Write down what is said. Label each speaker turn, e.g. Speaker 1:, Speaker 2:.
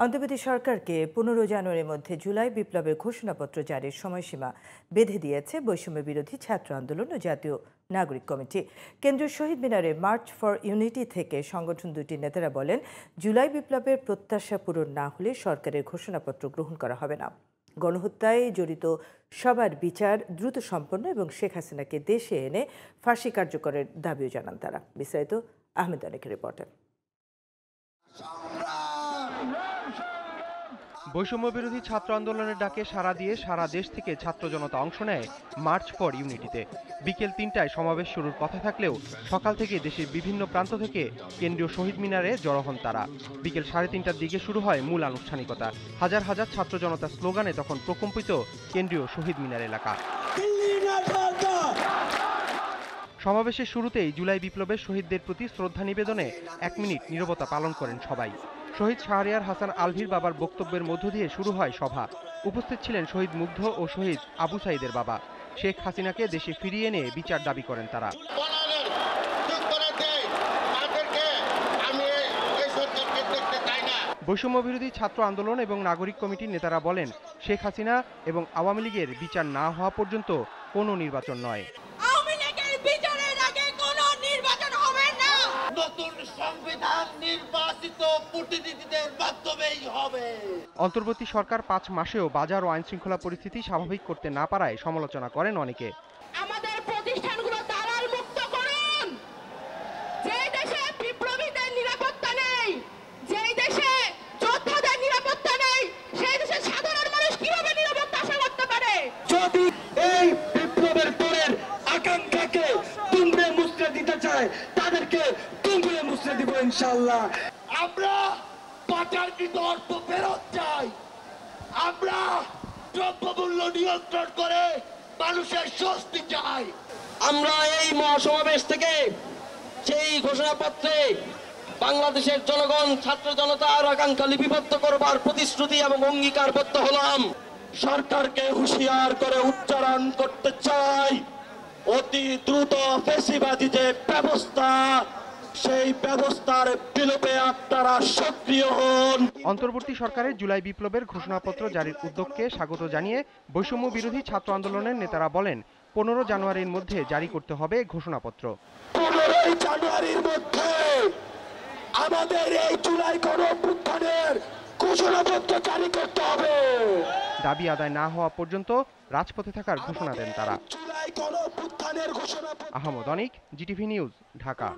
Speaker 1: অন্তর্বর্তী সরকারকে 15 জানুয়ারির মধ্যে জুলাই বিপ্লবের ঘোষণাপত্র জারির সময়সীমা বেঁধে দিয়েছে বৈষম্য বিরোধী ছাত্র আন্দোলন ও জাতীয় নাগরিক কমিটি। কেন্দ্রীয় শহীদ মিনারে মার্চ ফর ইউনিটি থেকে সংগঠন দুটির নেতারা বলেন, জুলাই বিপ্লবের প্রত্যাশা পূরণ না হলে সরকারের ঘোষণাপত্র গ্রহণ করা হবে না। গণহত্যায় জড়িত সবার বিচার দ্রুত সম্পন্ন এবং শেখ হাসিনাকে দেশে এনে ফাঁসি কার্যকরের দাবিও জানান তারা। বিস্তারিত আহমেদ অনেকের রিপোর্টে।
Speaker 2: বৈষম্য বিরোধী ছাত্র আন্দোলনের ডাকে সাড়া দিয়ে সারা দেশ থেকে ছাত্র জনতা অংশ নেয় মার্চ ফর ইউনিটিতে। বিকেল ৩টায় সমাবেশ শুরুর কথা থাকলেও সকাল থেকে দেশের বিভিন্ন প্রান্ত থেকে কেন্দ্রীয় শহীদ মিনারে জড়ো হন তারা। বিকেল ৩:৩০টার দিকে শুরু হয় মূল আনুষ্ঠানিকতা। হাজার হাজার ছাত্র জনতার স্লোগানে তখন প্রকম্পিত কেন্দ্রীয় শহীদ মিনার এলাকা। সমাবেশের শুরুতেই জুলাই বিপ্লবের শহীদদের প্রতি শ্রদ্ধা নিবেদনে ১ মিনিট নীরবতা পালন করেন সবাই। শহীদ শাহরিয়ার হাসান আলভীর বাবার বক্তব্যের মধ্য দিয়ে শুরু হয় সভা। উপস্থিত ছিলেন শহীদ মুগ্ধ ও শহীদ আবু সাইদের বাবা। শেখ হাসিনাকে দেশে ফিরিয়ে এনে বিচার দাবি করেন তারা। বৈষম্য বিরোধী ছাত্র আন্দোলন এবং নাগরিক কমিটির নেতারা বলেন, শেখ হাসিনা এবং আওয়ামী লীগের বিচার না হওয়া পর্যন্ত কোনো নির্বাচন নয়।
Speaker 3: নতুন সংবিধান নির্বাচিত প্রতিনিধিদের মাধ্যমেই হবে।
Speaker 2: অন্তর্বর্তী সরকার ৫ মাসেও বাজার ও আইন শৃঙ্খলা পরিস্থিতি স্বাভাবিক করতে না পারায় সমালোচনা করেন অনেকে।
Speaker 4: আমাদের প্রতিষ্ঠানগুলো দালাল মুক্ত করুন। যেই দেশে বিপ্লবীদের নিরাপত্তা নেই, যেই দেশে যোদ্ধাদের নিরাপত্তা নেই, সেই দেশে সাধারণ মানুষ কিভাবে নিরাপত্তা আশা করতে পারে?
Speaker 3: যদি এই বিপ্লবের পরের আকাঙ্ক্ষাকে তুঙ্গে মুছড়ে দিতে চায়, তাদেরকে তুঙ্গে মুছড়ে দিব ইনশাআল্লাহ। আমরা পাচারকৃত অর্থ ফেরত চাই। আমরা দ্রব্যমূল্য নিয়ন্ত্রণ করে মানুষের স্বস্তি চাই। আমরা এই মহাসমাবেশ থেকে সেই ঘোষণাপত্রে বাংলাদেশের জনগণ ছাত্র জনতার আকাঙ্ক্ষা লিপিবদ্ধ করবার প্রতিশ্রুতি এবং অঙ্গীকারবদ্ধ হলাম। সরকারকে হুঁশিয়ার করে উচ্চারণ করতে চাই, অতি দ্রুত ফ্যাসিবাদী যে ব্যবস্থা, সেই ব্যবস্থার বিলোপে আপনারা সক্রিয় হন।
Speaker 2: অন্তর্বর্তী সরকারের জুলাই বিপ্লবের ঘোষণাপত্র জারির উদ্যোগকে স্বাগত জানিয়ে বৈষম্য বিরোধী ছাত্র আন্দোলনের নেতারা বলেন, ১৫ জানুয়ারির মধ্যে জারি করতে হবে ঘোষণাপত্র।
Speaker 3: ১৫ জানুয়ারির মধ্যে আমাদের এই জুলাই গণঅভ্যুত্থানের ঘোষণাপত্র জারি করতে হবে।
Speaker 2: দাবি আদায় না হওয়া পর্যন্ত রাজপথে থাকার ঘোষণা দেন তারা।
Speaker 3: জুলাই গণঅভ্যুত্থানের ঘোষণাপত্র।
Speaker 2: আহমদ অনিক, জিটিভি নিউজ, ঢাকা।